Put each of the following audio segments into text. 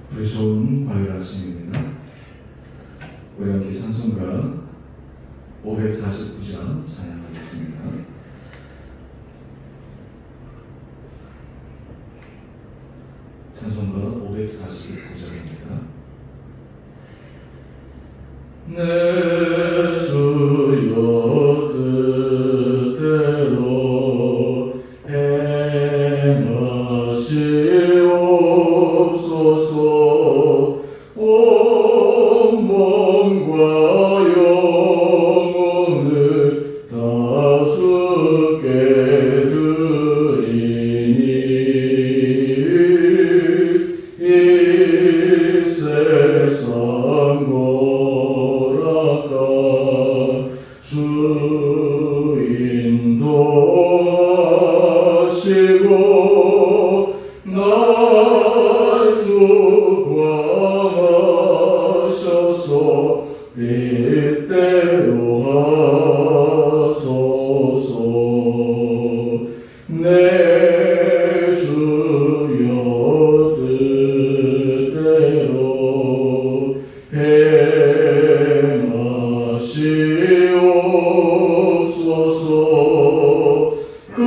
우리 좋은 화요일 아침입니다. 우리 함께 찬송가 549장 찬양하겠습니다. 찬송가 549장입니다. 내 주여 뜻대로 행하시옵소서. 온 몸과 영혼을 다 주께 드리니 이 세상 주 인도하시고 날 주관하셔서 뜻대로 하소서. 내 주여 뜻대로 행하시옵소서. 큰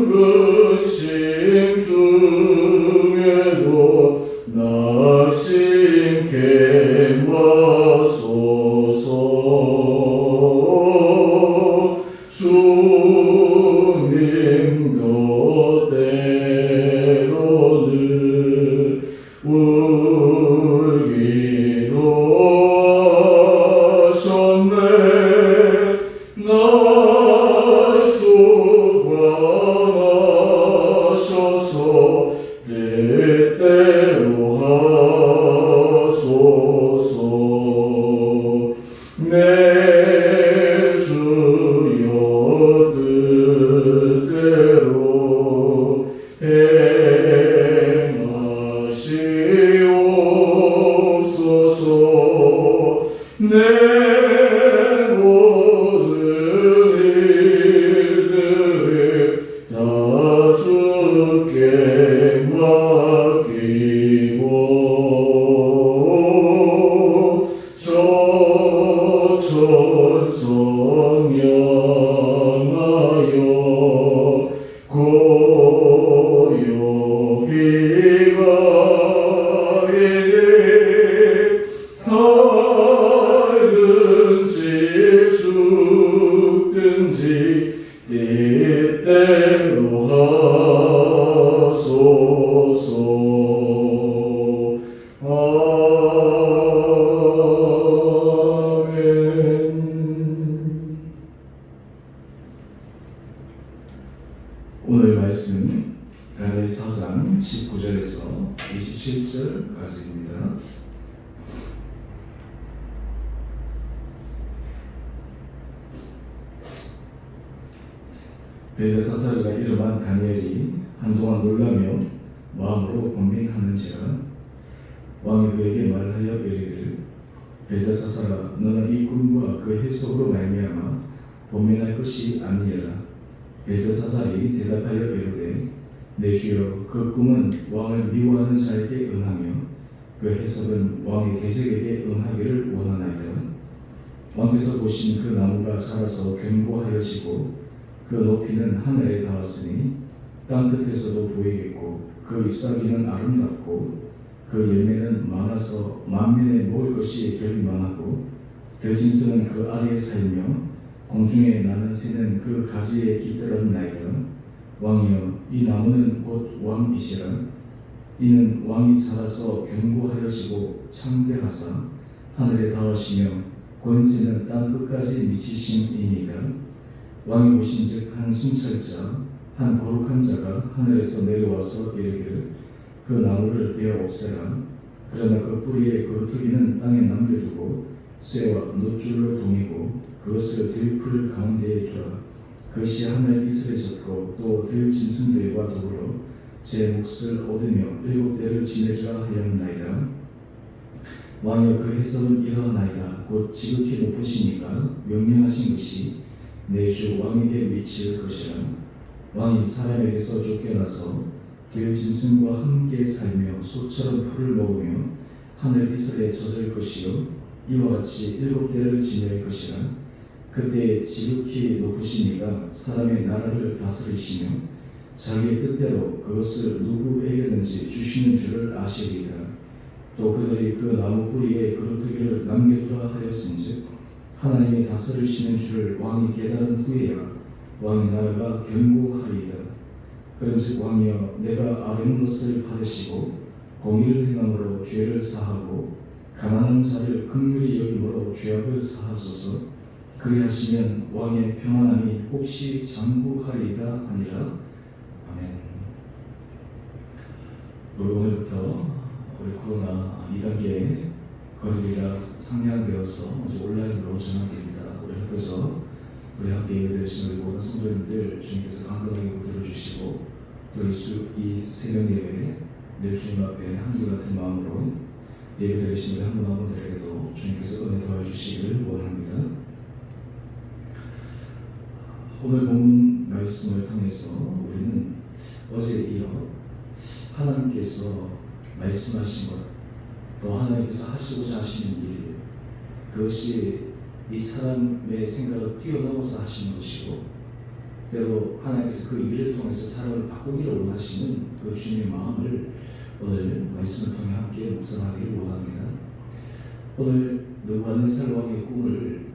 근심 중에도 낙심케 마소서. 주님도 때로는 울기도 하셨네. 날 주관하셔서 뜻대로 하소서. 내 주여 뜻대로 행하시옵소서. 내 모든 일들을 다 주께 맡기고 저 천성 향하여 고요히 가리니 살든지 죽든지 뜻대로 하소서. 아멘. 오늘 말씀 가나안 4장 19절에서 27절까지입니다. 벨드사사르가 이름한 다니엘이 한동안 놀라며 마음으로 고민하는지라 왕이 그에게 말하여 이르기를 벨드사사라, 너는 이 꿈과 그 해석으로 말미암아 고민할 것이 아니니라. 벨드사살이 대답하여 이르되 내 주여, 그 꿈은 왕을 미워하는 자에게 응하며 그 해석은 왕의 대적에게 응하기를 원하나이다. 왕께서 보신 그 나무가 자라서 견고하여지고 그 높이는 하늘에 닿았으니 땅 끝에서도 보이겠고 그 잎사귀는 아름답고 그 열매는 많아서 만민에 먹을 것이 될 만하고 들짐승은 그 아래에 살며 공중에 나는 새는 그 가지에 깃들었나이다. 왕이여, 이 나무는 곧 왕이시라. 이는 왕이 자라서 견고하여지고 창대하사 하늘에 닿으시며 권세는 땅 끝까지 미치심이니이다. 왕이 보신즉 한 순찰자, 한 거룩한 자가 하늘에서 내려와서 이르기를 그 나무를 베어 없애라. 그러나 그 뿌리의 그루터기는 땅에 남겨두고 쇠와 놋줄로 동이고 그것을 들풀 가운데에 두라. 그것이 하늘 이슬에 젖고 또 들짐승들과 더불어 제 몫을 얻으며 7대를 지내주라 하였나이다. 왕이여, 그 해석은 이러하나이다. 곧 지극히 높으시니까 명령하신 것이 내 주 왕에게 미칠 것이라. 왕이 사람에게서 쫓겨나서 들짐승과 함께 살며 소처럼 풀을 먹으며 하늘 이슬에 젖을 것이요 이와 같이 7대를 지낼 것이라. 그때 지극히 높으신 이가 사람의 나라를 다스리시며 자기의 뜻대로 그것을 누구에게든지 주시는 줄을 아시리이다. 또 그들이 그 나무 뿌리에 그루터기를 남겨두라 하였은즉 하나님이 다스리시는 줄을 왕이 깨달은 후에야 왕의 나라가 견고하리이다. 그런즉 왕이여, 내가 아뢰는 것을 받으시고 공의를 행함으로 죄를 사하고 가난한 자를 긍휼히 여김으로 죄악을 사하소서. 그리하시면 왕의 평안함이 혹시 장구하리이다 하니라. 아멘. 오늘부터 우리 코로나 2단계 거리두기가 상향되어서 이제 온라인으로 전환됩니다. 우리 흩어져 우리 함께 예배드리신 우리 모든 성도님들 주님께서 강건하게 붙들어주시고 또 이 새벽 예배에 늘 주님 앞에 한결같은 마음으로 예배드리신 우리 한 분 한 분들에게도 주님께서 은혜 도와주시기를 원합니다. 오늘 본문 말씀을 통해서 우리는 어제 이어 하나님께서 말씀하신 것, 또 하나님께서 하시고자 하시는 일, 그것이 이 사람의 생각을 뛰어넘어서 하시는 것이고 때로 하나님께서 그 일을 통해서 사람을 바꾸기를 원하시는 그 주님의 마음을 오늘 말씀을 통해 함께 묵상하기를 원합니다. 오늘 느부갓네살 왕의 꿈을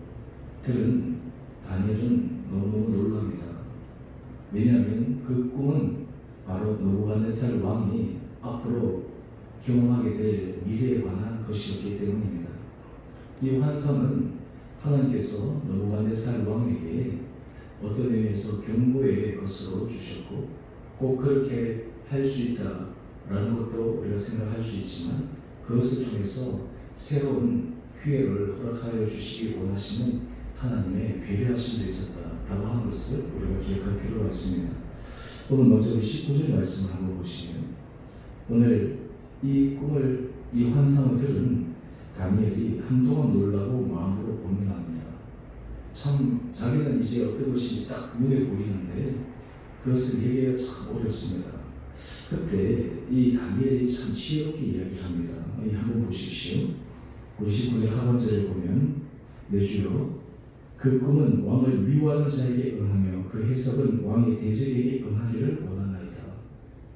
들은 다니엘은 너무너무 놀랍니다. 왜냐하면 그 꿈은 바로 느부갓네살 왕이 앞으로 경험하게 될 미래에 관한 것이었기 때문입니다. 이 환상은 하나님께서 느부갓네살 왕에게 어떤 의미에서 경고의 것으로 주셨고 꼭 그렇게 할 수 있다라는 것도 우리가 생각할 수 있지만 그것을 통해서 새로운 기회를 허락하여 주시기 원하시는 하나님의 배려하심도 있었다라고 하는 것을 우리가 기억할 필요가 있습니다. 오늘 먼저 19절 말씀을 한번 보시면 오늘 이 꿈을, 이 환상을 들은 다니엘이 한동안 놀라고 마음으로 고민합니다. 참 자기는 이제 어떤 것인지 딱 눈에 보이는데 그것을 얘기하기가 참 어렵습니다. 그때 이 다니엘이 참 지혜롭게 이야기를 합니다. 한번 보십시오. 우리 19절 하반절을 보면 내 주여, 그 꿈은 왕을 미워하는 자에게 응하며 그 해석은 왕의 대적에게 응하기를 원하나이다.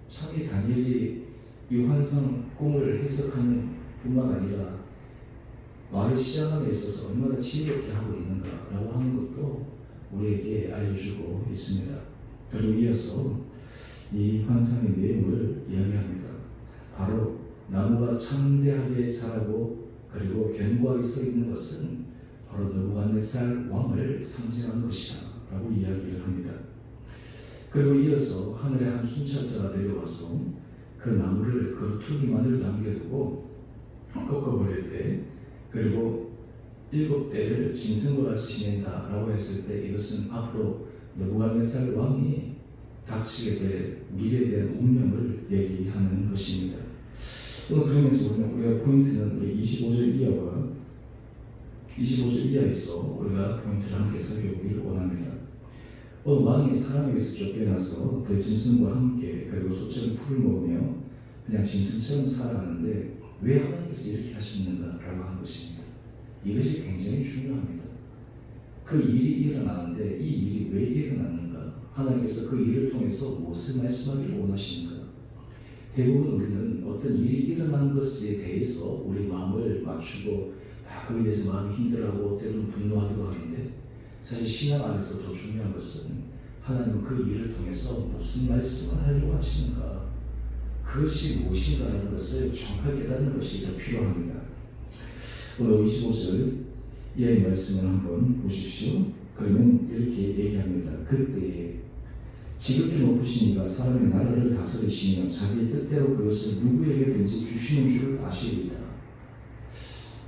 참 이 다니엘이 이 환상 꿈을 해석하는 뿐만 아니라 말을 시작함에 있어서 얼마나 지혜롭게 하고 있는가라고 하는 것도 우리에게 알려주고 있습니다. 그리고 이어서 이 환상의 내용을 이야기합니다. 바로 나무가 창대하게 자라고 그리고 견고하게 서 있는 것은 바로 느부갓네살 왕을 상징하는 것이다 라고 이야기를 합니다. 그리고 이어서 하늘에 한 순찰자가 내려와서 그 나무를 그루터기만을 남겨두고 꺾어버릴 때 그리고 7대를 짐승과 같이 지낸다 라고 했을 때 이것은 앞으로 느부갓네살 왕이 닥치게 될 미래에 대한 운명을 얘기하는 것입니다. 오늘 그러면서 우리가 포인트는 우리 25절 이하에서 우리가 포인트를 함께 살펴보기를 원합니다. 오늘 왕이 사람에게서 쫓겨나서 그 짐승과 함께 그리고 소처럼 풀을 먹으며 그냥 짐승처럼 살아가는데 왜 하나님께서 이렇게 하셨는가라고 하는 것입니다. 이것이 굉장히 중요합니다. 그 일이 일어나는데 이 일이 왜 일어났는가? 하나님께서 그 일을 통해서 무엇을 말씀하기를 원하시는가? 대부분 우리는 어떤 일이 일어난 것에 대해서 우리 마음을 맞추고 거기에 대해서 마음이 힘들어하고 때로는 분노하기도 하는데 사실 신앙 안에서 더 중요한 것은 하나님은 그 일을 통해서 무슨 말씀을 하려고 하시는가, 그것이 무엇인가라는 것을 정확하게 깨닫는 것이 더 필요합니다. 오늘 25절 이하의 말씀을 한번 보십시오. 그러면 이렇게 얘기합니다. 그때에 지극히 높으신 이가 사람의 나라를 다스리시며 자기의 뜻대로 그것을 누구에게든지 주시는 줄 아시리이다.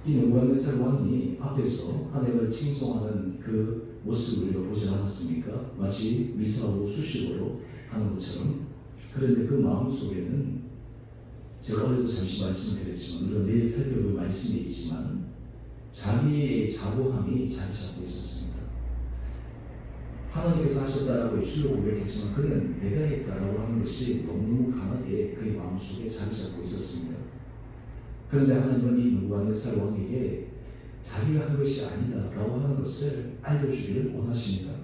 이 느부갓네살 왕이 앞에서 하나님을 칭송하는 그 모습을 우리가 보지 않았습니까? 마치 미사하고 수식어로 하는 것처럼. 그런데 그 마음속에는 제가 어제도 잠시 말씀드렸지만 우리가 내일 살펴볼 말씀이 있지만 자기의 자고함이 자리 잡고 있었습니다. 하나님께서 하셨다라고 입술로 고백했지만 그는 내가 했다라고 하는 것이 너무너무 강하게 그의 마음속에 자리 잡고 있었습니다. 그런데 하나님은 이 느부갓네살 왕에게 자기가 한 것이 아니다라고 하는 것을 알려주기를 원하십니다.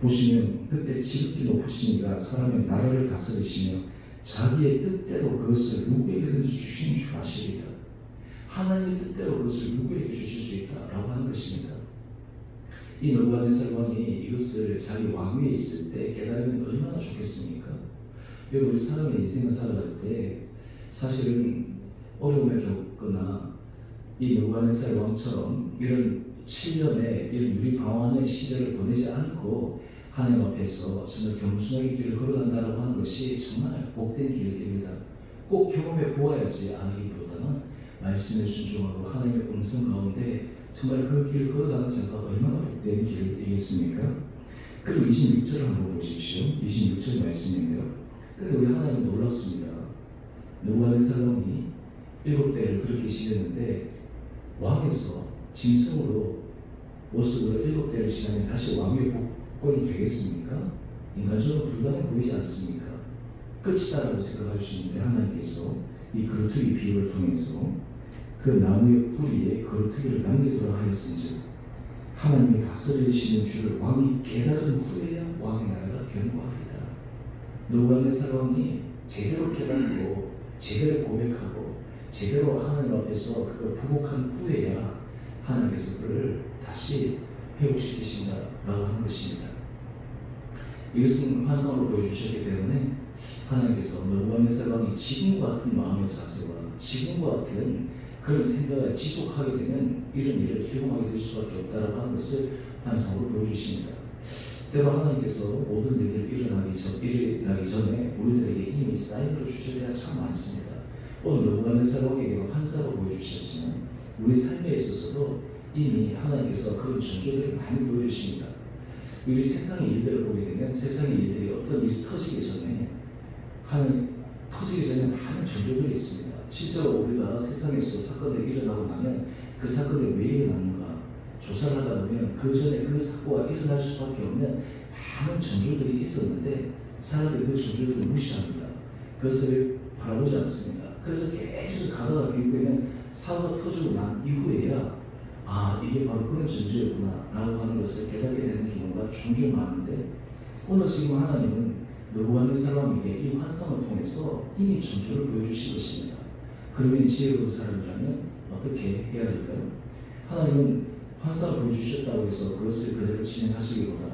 보시면 그때 지극히 높으신 이가 사람의 나라를 다스리시며 자기의 뜻대로 그것을 누구에게든지 주시는 줄 아시리다. 하나님의 뜻대로 그것을 누구에게 주실 수 있다라고 하는 것입니다. 이 느부갓네살 왕이 이것을 자기 왕위에 있을 때 깨달으면 얼마나 좋겠습니까? 여러분, 우리 사람의 인생을 살아갈 때 사실은 어려움을 겪거나 이 느부갓네살 왕처럼 이런 7년의 이런 유리방황의 시절을 보내지 않고 하나님 앞에서 정말 겸손하게 길을 걸어간다고 하는 것이 정말 복된 길입니다. 꼭 경험해 보아야지 아니기보다는 말씀에 순종하고 하나님의 음성 가운데 정말 그 길을 걸어가는 자가 얼마나 복된 길이겠습니까? 그리고 26절을 한번 보십시오. 26절 말씀인데요. 근데 우리 하나님 놀랍습니다. 느부갓네살 왕이 7대를 그렇게 지냈는데 왕에서 짐승으로 모습으로 7대를 지나면 다시 왕위의 복권이 되겠습니까? 인간적으로 불가능해 보이지 않습니까? 끝이다라고 생각할 수 있는데 하나님께서 이 그루터기 비유를 통해서 그 나무의 뿌리에 그루터기를 남기도록 하였은즉 하나님이 다스리시는 줄을 왕이 깨달은 후에야 왕의 나라가 견고하리다. 느부갓네살 왕이 제대로 깨닫고 제대로 고백하고 제대로 하나님 앞에서 그걸 부복한 후에야 하나님께서 그를 다시 회복시키신다라고 하는 것입니다. 이것은 환상으로 보여주셨기 때문에 하나님께서 느부갓네살 왕이 지금과 같은 마음의 자세와 지금과 같은 그런 생각을 지속하게 되면 이런 일을 경험하게 될 수밖에 없다라고 하는 것을 환상으로 보여주십니다. 때로 하나님께서 모든 일들이 일어나기 전에 우리들에게 이미 사인으로 주실 때가 참 많습니다. 오늘 느부갓네살 왕에게는 환상으로 보여주셨지만 우리 삶에 있어서도 이미 하나님께서 그런 전조들을 많이 보여주십니다. 우리 세상의 일들을 보게 되면 세상의 일들이 어떤 일이 터지기 전에 많은 전조들이 있습니다. 실제로 우리가 세상에서 사건이 일어나고 나면 그 사건이 왜 일어났는가 조사를 하다 보면 그 전에 그 사고가 일어날 수밖에 없는 많은 전조들이 있었는데 사람들이 그 전조들을 무시합니다. 그것을 바라보지 않습니다. 그래서 계속 가다가 결국에는 사고가 터지고 난 이후에야 이게 바로 그런 전조였구나 라고 하는 것을 깨닫게 되는 경우가 종종 많은데 오늘 지금 하나님은 느부갓네살 왕에게 이 환상을 통해서 이미 전조를 보여주신 것입니다. 그러면 지혜로운 사람이라면 어떻게 해야 될까요? 하나님은 환상을 보여주셨다고 해서 그것을 그대로 진행하시기보다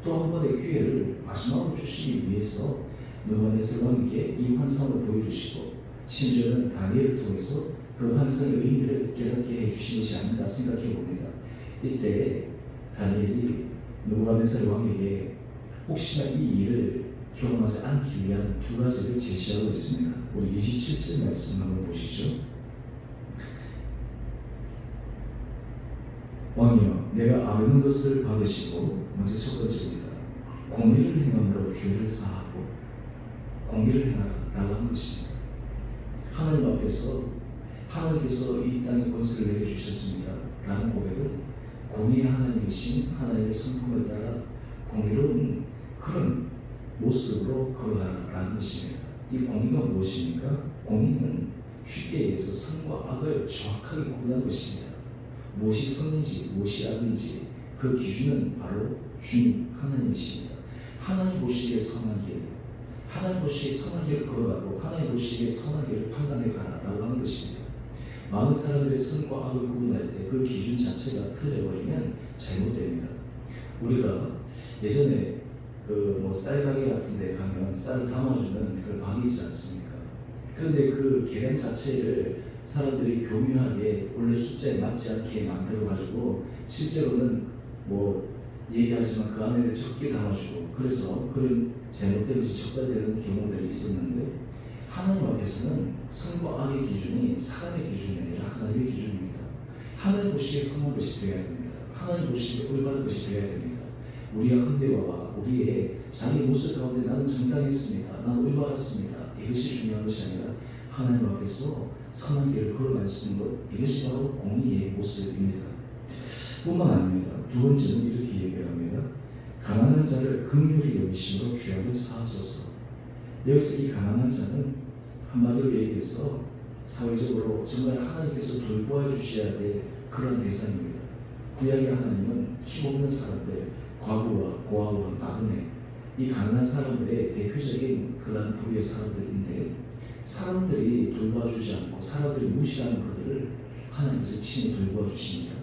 또 한 번의 기회를 마지막으로 주시기 위해서 느부갓네살 왕에게 이 환상을 보여주시고 심지어는 다니엘을 통해서 그 환상의 의미를 깨닫게 해주신 것이 아닌가 생각해 봅니다. 이때 다니엘이 느부갓네살 왕에게 혹시나 이 일을 경험하지 않기 위한 두 가지를 제시하고 있습니다. 우리 27절 말씀 한번 보시죠. 왕이여 내가 아는 것을 받으시고 먼저 첫 번째입니다. 공의를 행함으로 죄를 사하고 공의를 행하라고 하는 것입니다. 하나님 앞에서 하나님께서 이 땅에 권세를 내게 주셨습니다 라는 고백은 공의의 하나님이신 하나님의 성품을 따라 공의로운 그런 모습으로 걸어가라는 것입니다. 이 공의가 무엇입니까? 공의는 쉽게 얘기해서 선과 악을 정확하게 구분하는 것입니다. 무엇이 선인지 무엇이 악인지 그 기준은 바로 주님 하나님이십니다. 하나님 보시기에 선한 길, 하나님 보시기에 선한 길을 걸어가고 하나님 보시기에 선한 길을 판단해 가라라고 하는 것입니다. 많은 사람들의 선과 악을 구분할 때 그 기준 자체가 틀려버리면 잘못됩니다. 우리가 예전에 쌀 가게 같은 데 가면 쌀을 담아주는 그 방이 있지 않습니까? 그런데 그 계량 자체를 사람들이 교묘하게 원래 숫자에 맞지 않게 만들어가지고 실제로는 얘기하지만 그 안에 적게 담아주고 그래서 그런 잘못된 것이 적발되는 경우들이 있었는데 하나님 앞에서는 선과 악의 기준이 사람의 기준이 아니라 하나님의 기준입니다. 하나님 보시기에 선한 것이 되어야 됩니다. 하나님 보시기에 올바른 것이 되어야 됩니다. 우리의 헌대와 우리의 자기 모습 가운데 나는 정당했습니다. 나는 올바랐습니다. 이것이 중요한 것이 아니라 하나님 앞에서 선한 길을 걸어갈 수 있는 것, 이것이 바로 공의의 모습입니다. 뿐만 아닙니다. 두 번째는 이렇게 얘기를 합니다. 가난한 자를 긍휼히 여기심으로 죄악을 사하소서. 여기서 이 가난한 자는 한마디로 얘기해서 사회적으로 정말 하나님께서 돌보아 주셔야 될 그런 대상입니다. 구약의 하나님은 힘없는 사람들, 과부와 고아와 나그네, 이 가난한 사람들의 대표적인 그런 부류의 사람들인데, 사람들이 돌봐주지 않고 사람들이 무시하는 그들을 하나님께서 친히 돌보아 주십니다.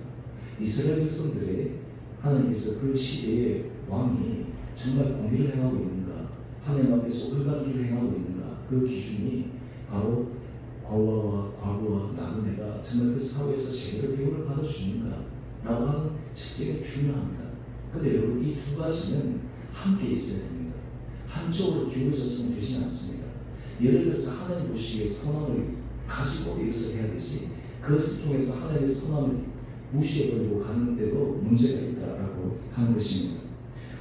이스라엘 백성들의 하나님께서 그 시대의 왕이 정말 공의를 행하고 있는가, 하나님 앞에서 올바른 길을 행하고 있는가, 그 기준이 바로 고아와 과부와 나그네가 정말 그 사회에서 제대로 대우를 받을 수 있는가 라고 하는 측정이 중요합니다. 그런데 여러분, 이 두 가지는 함께 있어야 됩니다. 한쪽으로 기울어져서는 되지 않습니다. 예를 들어서 하나님 보시기에 선함을 가지고 여기서 해야 되지, 그것을 통해서 하나님의 선함을 무시해버리고 가는데도 문제가 있다라고 하는 것입니다.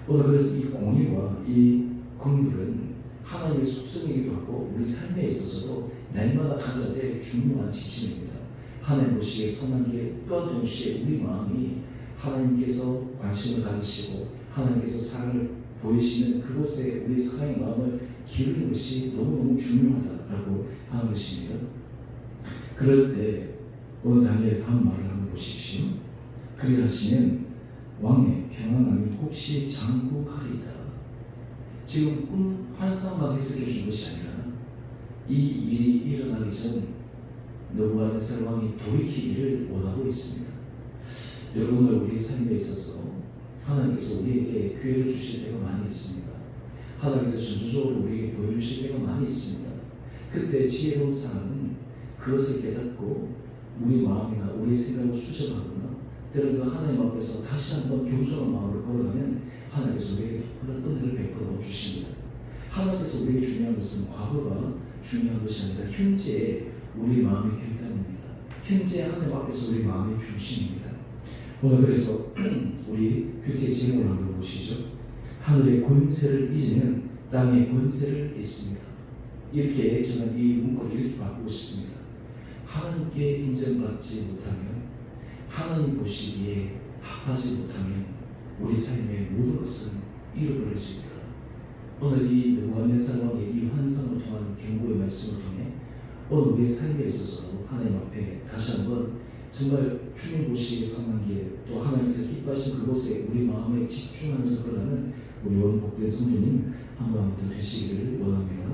오늘 그래서 이 공의와 이 긍휼은 하나님의 속성이기도 하고 우리 삶에 있어서도 날마다 가져야 될 중요한 지침입니다. 하나님 보시기에 선한 길, 또한 동시에 우리 마음이 하나님께서 관심을 가지시고 하나님께서 사랑을 보이시는 그곳에 우리 사랑의 마음을 기르는 것이 너무너무 중요하다라고 하는 것입니다. 그럴 때 오늘 다니엘의 다음 말을 한번 보십시오. 그리하시면 왕의 평안함이 혹시 장구하리이다. 지금 꿈 환상만 해석해 준 것이 아니라 이 일이 일어나기 전 느부갓네살 왕이 돌이키기를 원하고 있습니다. 여러분, 우리의 삶에 있어서 하나님께서 우리에게 기회를 주실 때가 많이 있습니다. 하나님께서 전주적으로 우리에게 보여주실 때가 많이 있습니다. 그때 지혜로운 사람은 그것을 깨닫고 우리 마음이나 우리 생각을 수정하거나 때로는 그 하나님 앞에서 다시 한번 겸손한 마음으로 걸어가면 하나님께서 우리에게 놀라운 은혜를 베풀어 주십니다. 하나님께서 우리에게 중요한 것은 과거가 중요한 것이 아니라 현재의 우리 마음의 결단입니다. 현재 하나님 앞에서 우리 마음의 중심입니다. 오늘 그래서 우리 큐티의 제목을 한번 보시죠. 하늘의 권세를 잊으면 땅의 권세를 잊습니다. 이렇게 저는 이 문구를 이렇게 바꾸고 싶습니다. 하나님께 인정받지 못하면, 하나님 보시기에 합하지 못하면 우리 삶의 모든 것은 잃어버릴 수 있다. 오늘 이 느부갓네살 왕의 이 환상을 통한 경고의 말씀을 통해 오늘 우리의 삶에 있어서도 하나님 앞에 다시 한번 정말 주님 보시기에 선한 길, 또 하나님께서 기뻐하신 그곳에 우리 마음에 집중하면서 걸어가는 우리 원복된 성도님 한 번 더 되시기를 원합니다.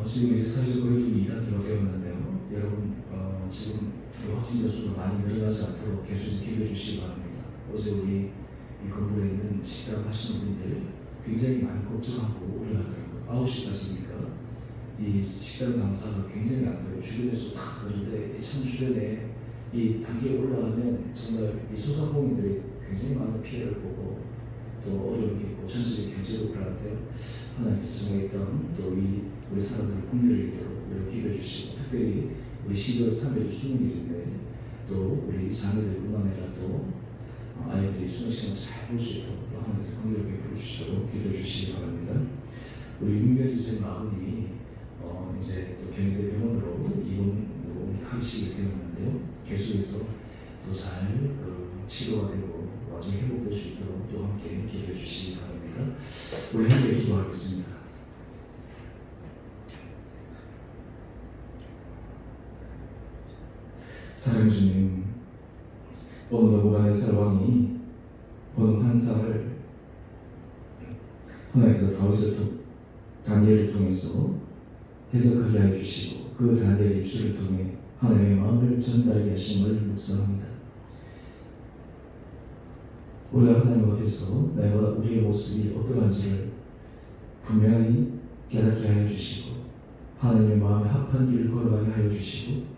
지금 이제 사회적 거리두기 2단계가 되었는데요. 여러분, 지금 확진자 수가 많이 늘어나지 않도록 계속 기도해 주시기 바랍니다. 어제 우리 이 건물에 있는 식당 하시는 분들 굉장히 많이 걱정하고 우려하더라고요. 9시까지니까 이 식당 장사가 굉장히 안 되고 주변에서 다 그런데 참 주변에 이 단계가 올라가면 정말 이 소상공인들이 굉장히 많은 피해를 보고 또 어려움을 겪고 전체적인 경제도 불안한데요. 하나님께서 정했던 또 우리 사람들을 국민을 이도록 우리가 기도해 주시고, 특별히 우리 12월 3일 수능일인데 또 우리 자녀들뿐만 아니라 또 아이들이 수능 시간을 잘 볼 수 있도록 또 하나님께서 긍휼을 베풀어 주시도록 기도해 주시기 바랍니다. 우리 윤경 집사님 아버님이 이제 또 경희대 병원으로 입원으로 하시게 되었는데요. 계속해서 또 잘 치료가 되고 나중에 회복될 수 있도록 또 함께 기도해 주시기 바랍니다. 우리 함께 기도하겠습니다. 사랑해 주님, 오늘 느부갓네살 왕이 보는 환상을 하나님께서 다니엘을 통해서 해석하게 하여 주시고 그 다니엘의 입술을 통해 하나님의 마음을 전달하게 하심을 묵상합니다. 우리가 하나님 앞에서 내가 우리의 모습이 어떠한지를 분명히 깨닫게 하여 주시고 하나님의 마음에 합한 길을 걸어가게 하여 주시고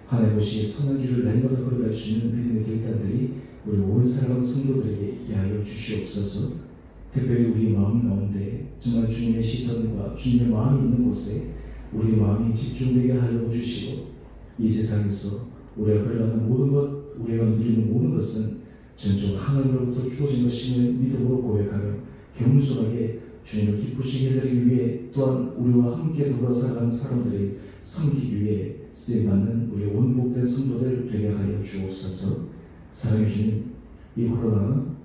하나님 보시기에 선한 길을 날마다 걸어갈 수 있는 믿음의 결단들이 우리 온 사랑하는 성도들에게 있게 하여 주시옵소서. 특별히 우리 마음 가운데 정말 주님의 시선과 주님의 마음이 있는 곳에 우리 마음이 집중되게 하여 주시고 이 세상에서 우리가 걸어가는 모든 것, 우리가 누리는 모든 것은 전적 하나님으로부터 주어진 것임을 믿음으로 고백하며 겸손하게 주님을 기쁘시게 해드리기 위해 또한 우리와 함께 더불어 살아가는 사람들이 섬기기 위해 쓰임받는 우리 원복된 성도들 되게 하여 주옵소서. 사랑해 주님, 이 코로나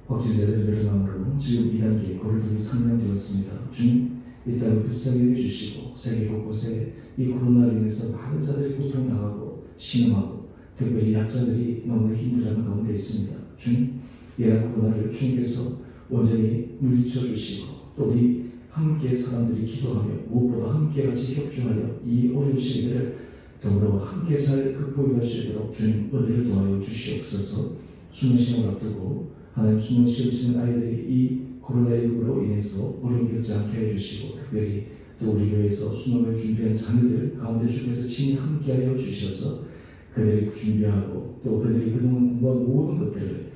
확진자들 늘어남으로 지금 2단계 거리두기 상향되었습니다. 주님, 이 땅을 불쌍히 여겨주시고 세계 곳곳에 이 코로나로 인해서 많은 자들이 고통당하고 신음하고 특별히 약자들이 너무 힘들어하는 가운데 있습니다. 주님, 이러한 코로나를 주님께서 온전히 물리쳐 주시고 또 우리 함께 사람들이 기도하며 무엇보다 함께 같이 협조하여 이 어려운 시기를 더불어 함께 잘 극복할 수 있도록 주님 은혜를 도와여 주시옵소서. 수능 시험을 앞두고 하나님 수능 시험 치는 아이들이 이 코로나19로 인해서 어려움 겪지 않게 해주시고 특별히 또 우리 교회에서 수능을 준비한 자녀들 가운데 주께서 친히 함께하여 주셔서 그들이 준비하고 또 그들이 그동안 공부한 모든 것들을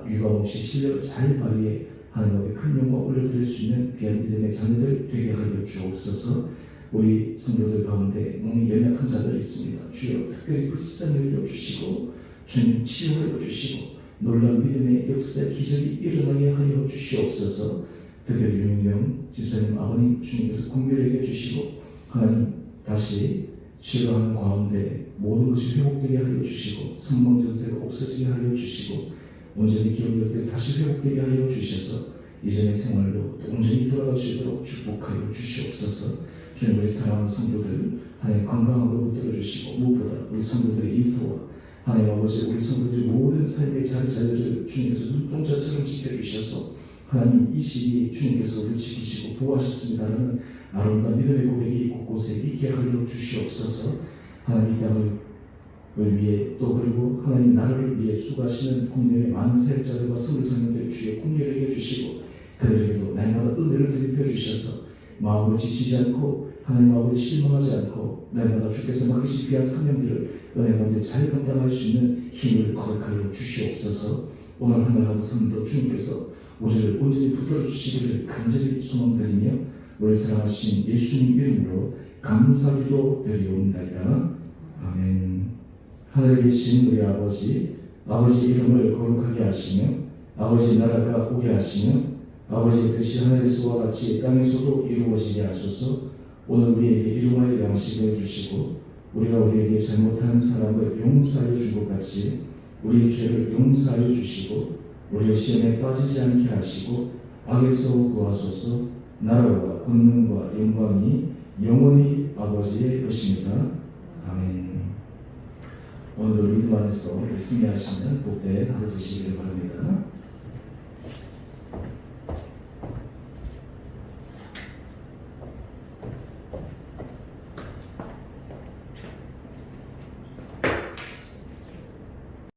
유감 없이 실력을 잘 발휘해 하나님 앞에 큰 영광 올려드릴 수 있는 귀한 믿음의 자녀들 되게 하여 주옵소서. 우리 성도들 가운데 몸이 연약한 자들이 있습니다. 주여 특별히 불쌍히 여겨주시고 주님 치유하여 주시고 놀라운 믿음의 역사의 기적이 일어나게 하여 주시옵소서. 특별히 유명경 집사님 아버님 주님께서 긍휼히 여겨주시고 하나님 다시 치료하는 가운데 모든 것이 회복되게 하여 주시고 성망전세가 없어지게 하여 주시고 온전히 기억력들이 다시 회복되게 하여 주셔서 이전의 생활로 온전히 돌아갈 수 있도록 축복하여 주시옵소서. 주님 우리 사랑하는 성도들 하나님 건강하고 붙들어 주시고 무엇보다 우리 성도들의 일터와 하나님 아버지 우리 성도들의 모든 삶의 자리를 주님께서 눈동자처럼 지켜주셔서 하나님 이 시기 주님께서 우리를 지키시고 보호하셨습니다라는 아름다운 믿음의 고백이 곳곳에 있게 하여 주시옵소서. 하나님 이 땅을 위해 또 그리고 하나님 나라를 위해 수고하시는 국내의 많은 사역자들과 선교사님들 주의 긍휼을 해주시고 그들에게도 날마다 은혜를 드리려 주셔서 마음을 지치지 않고 하나님 아버지 실망하지 않고 날마다 주께서 맡기신 귀한 사명들을 은혜 가운데 잘 감당할 수 있는 힘을 거룩하여 주시옵소서. 오늘 한 날 성도 주님께서 우리를 온전히 붙들어 주시기를 간절히 소망드리며 우리 사랑하신 예수님 이름으로 감사기도 드리옵나이다. 아멘. 하늘에 계신 우리 아버지 이름을 거룩하게 하시며 아버지 나라가 오게 하시며 아버지의 뜻이 하늘에서와 같이 땅에서도 이루어지게 하소서. 오늘 우리에게 일용할 양식을 주시고 우리가 우리에게 잘못한 사람을 용서하여 준 것 같이 우리의 죄를 용서하여 주시고 우리의 시험에 빠지지 않게 하시고 악에서 구하소서. 나라와 권능과 영광이 영원히 아버지의 것입니다. 아멘. 오늘도 믿음 안에서 승리하시는 복된 하루 되시기를 바랍니다.